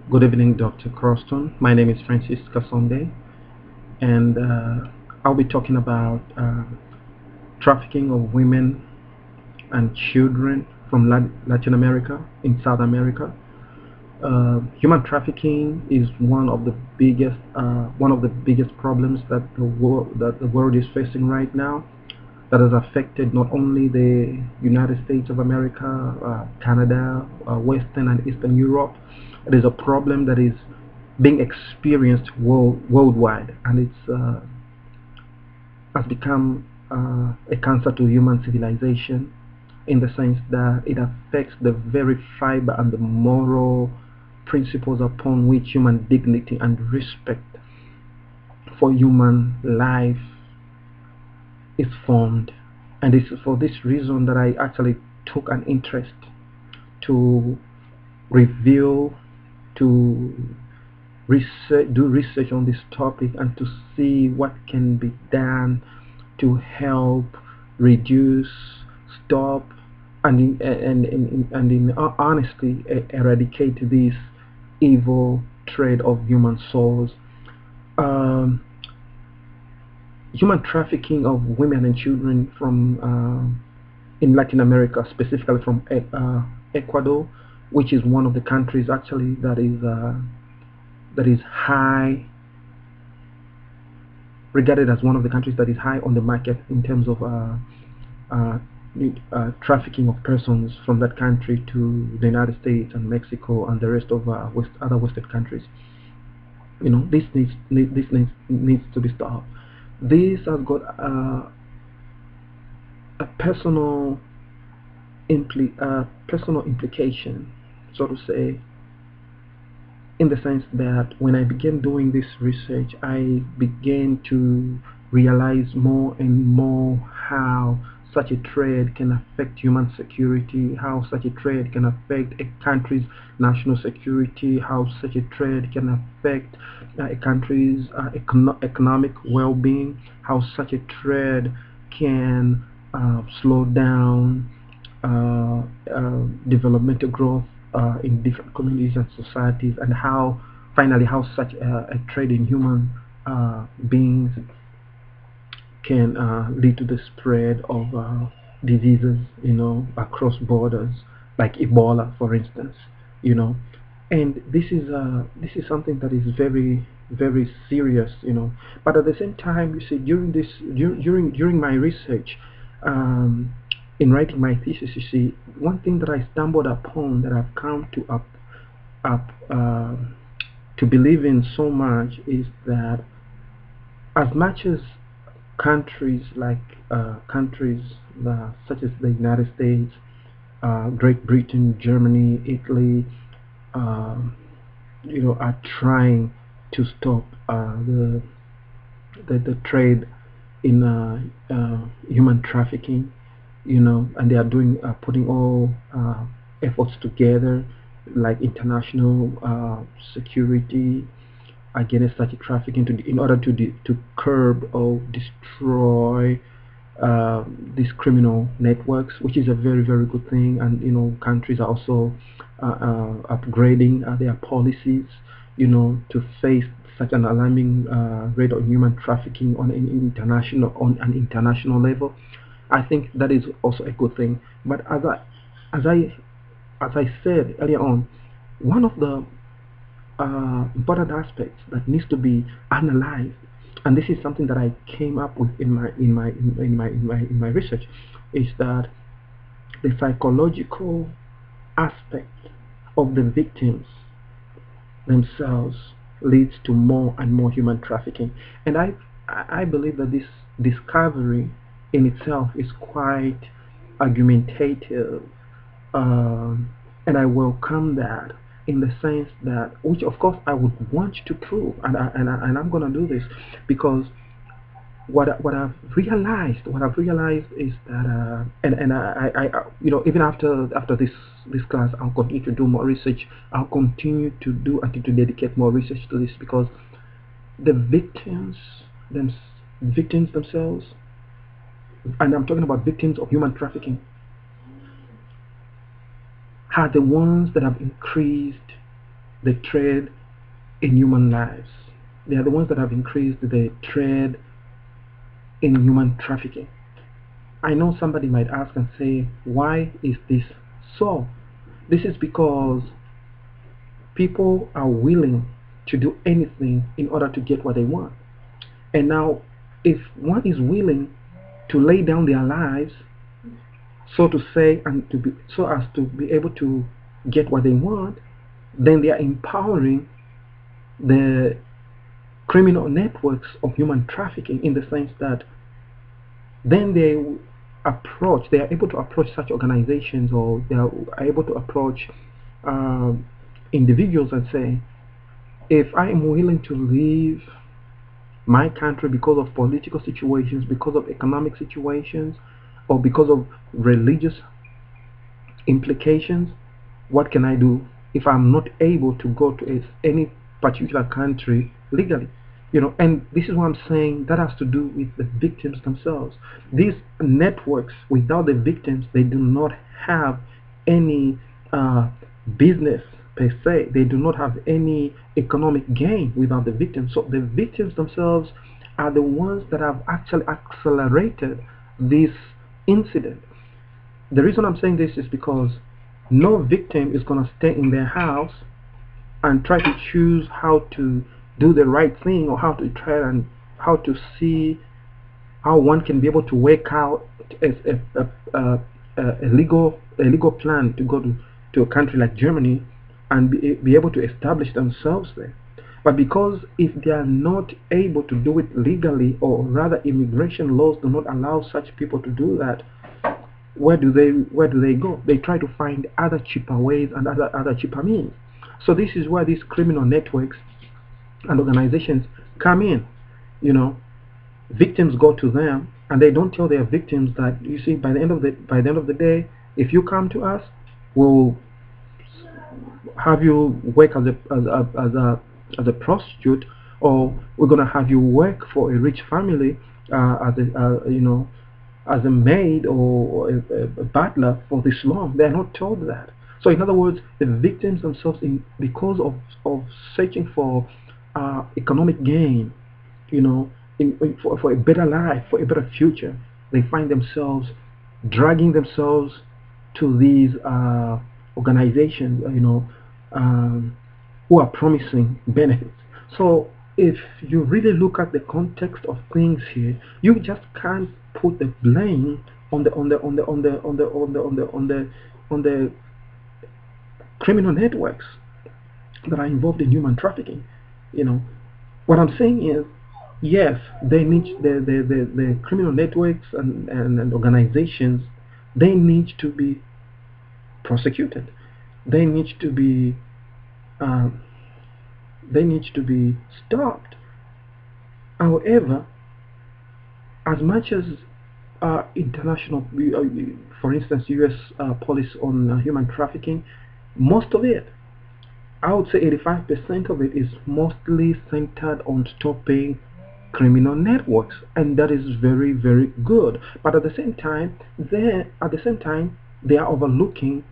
Good evening, Dr. Croston. My name is Francis Kasonde, and I'll be talking about trafficking of women and children from Latin America in South America. Human trafficking is one of the biggest problems that the world is facing right now. That has affected not only the United States of America, Canada, Western and Eastern Europe. It is a problem that is being experienced worldwide, and it's has become a cancer to human civilization, in the sense that it affects the very fiber and the moral principles upon which human dignity and respect for human life is formed. And it's for this reason that I actually took an interest to review, to do research on this topic, and to see what can be done to help reduce, stop, and in honesty eradicate this evil trade of human souls. Um, Human trafficking of women and children from in Latin America, specifically from Ecuador, which is one of the countries actually that is high, regarded as one of the countries that is high on the market in terms of uh, trafficking of persons from that country to the United States and Mexico and the rest of other Western countries. This needs to be stopped. This has got a personal implication, so to say, in the sense that when I began doing this research, I began to realize more and more how such a trade can affect human security, how such a trade can affect a country's national security, how such a trade can affect a country's economic well-being, how such a trade can slow down developmental growth in different communities and societies, and how finally how such a trade in human beings can lead to the spread of diseases, across borders, like Ebola, for instance. And this is something that is very, very serious. But at the same time, you see, during my research, in writing my thesis, you see, one thing that I stumbled upon, that I've come up to believe in so much, is that as much as countries such as the United States, Great Britain, Germany, Italy, are trying to stop the trade in human trafficking, and they are putting all efforts together, like international security against such trafficking, in order to curb or destroy these criminal networks, which is a very, very good thing. And countries are also upgrading their policies, to face such an alarming rate of human trafficking on an international level. I think that is also a good thing. But as I as I said earlier on, one of the important aspects that needs to be analyzed, and this is something that I came up with in my research, is that the psychological aspect of the victims themselves leads to more and more human trafficking. And I believe that this discovery in itself is quite argumentative, and I welcome that, in the sense that, which of course I would want to prove, and I'm going to do this, because what I've realized is that even after this class, I'll continue to do more research. I'll continue to do and to dedicate more research to this, because the victims themselves, and I'm talking about victims of human trafficking, are the ones that have increased the trade in human lives. They are the ones that have increased the trade in human trafficking. I know somebody might ask and say, why is this so? This is because people are willing to do anything in order to get what they want. And now, if one is willing to lay down their lives, so to say, and to be so as to be able to get what they want, then they are empowering the criminal networks of human trafficking, in the sense that then they are able to approach such organizations, or they are able to approach individuals and say, if I am willing to leave my country because of political situations, because of economic situations, or because of religious implications, what can I do if I'm not able to go to any particular country legally? And this is what I'm saying, that has to do with the victims themselves. These networks, without the victims, they do not have any business per se. They do not have any economic gain without the victims. So the victims themselves are the ones that have actually accelerated this incident. The reason I'm saying this is because no victim is going to stay in their house and try to choose how to do the right thing, or how to see how one can be able to work out a legal plan to go to a country like Germany and be able to establish themselves there. But because if they are not able to do it legally, or rather immigration laws do not allow such people to do that, where do they go? They try to find other cheaper ways and other cheaper means. So this is where these criminal networks and organizations come in. Victims go to them, and they don't tell their victims that, you see, by the end of the day, if you come to us, we'll have you work as a prostitute, or we're gonna have you work for a rich family as a maid or a butler for this long. They're not told that. So in other words, the victims themselves, because of searching for economic gain, for a better life, for a better future, they find themselves dragging themselves to these organizations, who are promising benefits. So if you really look at the context of things here, you just can't put the blame on the criminal networks that are involved in human trafficking. What I'm saying is, yes, they need the criminal networks and organizations. They need to be prosecuted. They need to be stopped. However, as much as international, for instance, U.S. policy on human trafficking, most of it, I would say 85% of it, is mostly centered on stopping criminal networks, and that is very, very good. But at the same time, they are overlooking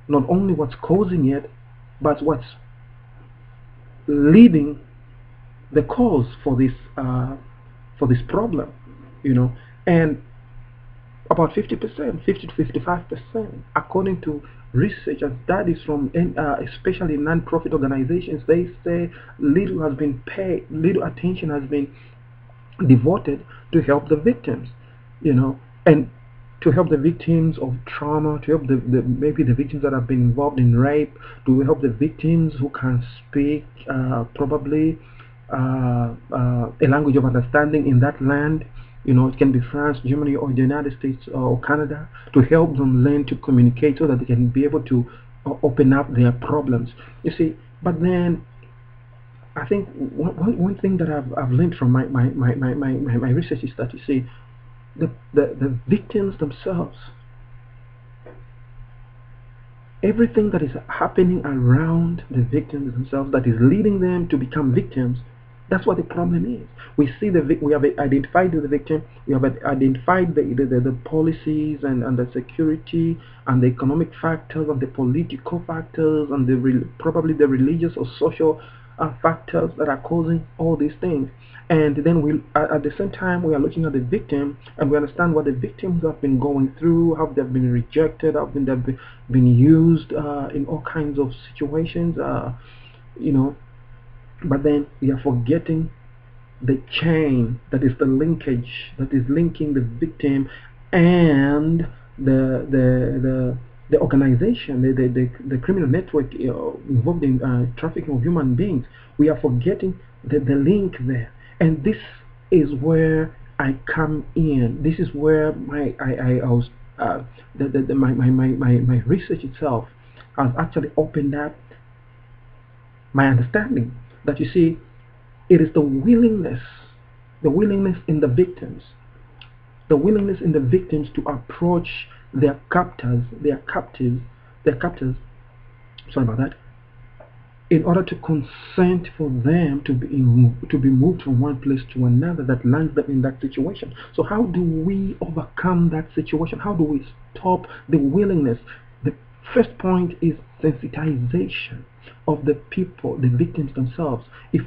not only what's causing it, but what's leading the cause for this problem. And about 50%, 50 to 55%, according to research and studies from especially non-profit organizations, they say little attention has been devoted to help the victims, and to help the victims of trauma, to help maybe the victims that have been involved in rape, to help the victims who can speak probably a language of understanding in that land. It can be France, Germany, or the United States, or Canada, to help them learn to communicate so that they can be able to open up their problems. You see, but then I think one thing that I've learned from my research is that, you see, the victims themselves, everything that is happening around the victims themselves that is leading them to become victims, That's what the problem is. We see we have identified the victim. We have identified the policies and the security and the economic factors and the political factors and probably the religious or social factors that are causing all these things. And then at the same time, we are looking at the victim, and we understand what the victims have been going through, how they've been rejected, how they've been used in all kinds of situations, you know. But then we are forgetting the chain that is the linkage that is linking the victim and the organization, the criminal network involved in trafficking of human beings. We are forgetting the link there, and this is where I come in. This is where I was my research itself has actually opened up my understanding that, you see, it is the willingness in the victims, to approach their captors, sorry about that, in order to consent for them to be moved from one place to another that lands them in that situation. So how do we overcome that situation? How do we stop the willingness? The first point is sensitization of the people, the victims themselves. If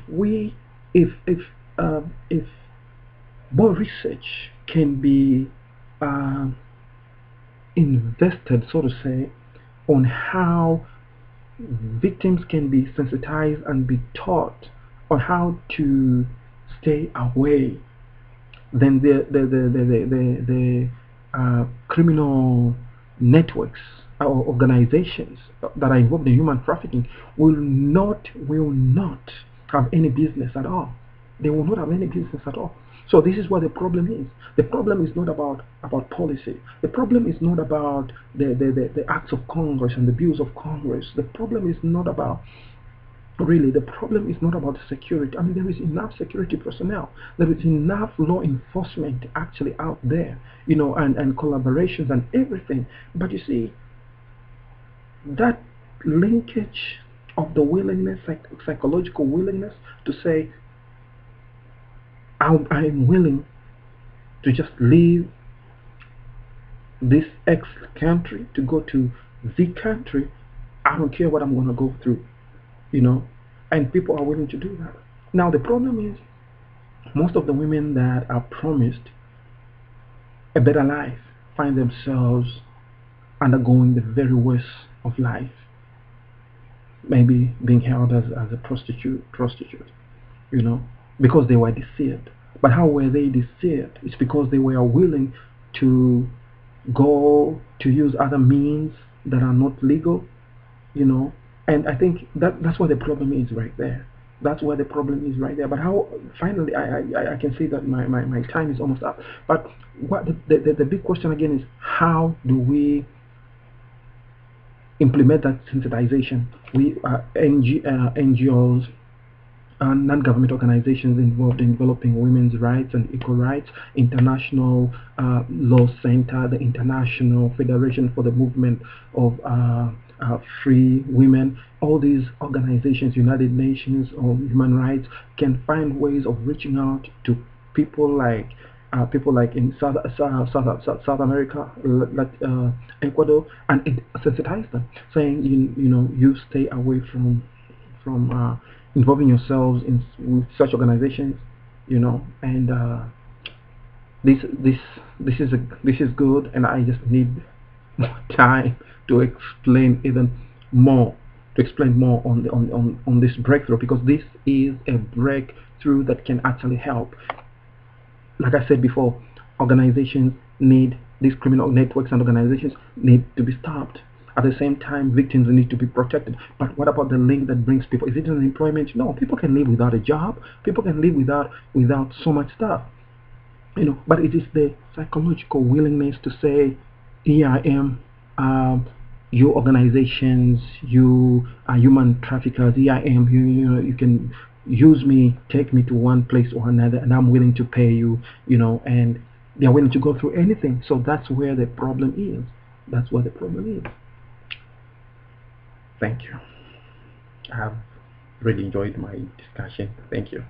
more research can be invested, so to say, on how victims can be sensitized and be taught on how to stay away, then the criminal networks or organizations that are involved in human trafficking will not have any business at all. They will not have any business at all. So this is what the problem is. The problem is not about policy. The problem is not about the acts of Congress and the bills of Congress. The problem is not about the problem is not about security. I mean, there is enough security personnel. There is enough law enforcement actually out there, and collaborations and everything. But you see, that linkage of the willingness, psychological willingness to say, I'm willing to just leave this X country to go to Z country. I don't care what I'm going to go through, and people are willing to do that. Now the problem is, most of the women that are promised a better life find themselves undergoing the very worst of life, maybe being held as a prostitute, because they were deceived. But how were they deceived? It's because they were willing to go to use other means that are not legal, and I think that's where the problem is right there. That's where the problem is right there. But how, finally, I can see that my time is almost up. But what the big question again is, how do we implement that sensitization? We NGOs, non-government organizations involved in developing women's rights and equal rights, International Law Center, the International Federation for the Movement of Free Women, all these organizations, United Nations on Human Rights, can find ways of reaching out to people like in South America, like Ecuador, and sensitize them, saying you stay away from involving yourselves with such organizations, and this is good, and I just need more time to explain more on this breakthrough, because this is a breakthrough that can actually help. Like I said before, these criminal networks and organizations need to be stopped. At the same time, victims need to be protected. But what about the link that brings people? Is it an employment? No, people can live without a job. People can live without so much stuff. But it is the psychological willingness to say, here I am, you organizations, you are human traffickers, here I am, you can use me, take me to one place or another, and I'm willing to pay you, and they're willing to go through anything. So that's where the problem is. That's where the problem is. Thank you. I have really enjoyed my discussion. Thank you.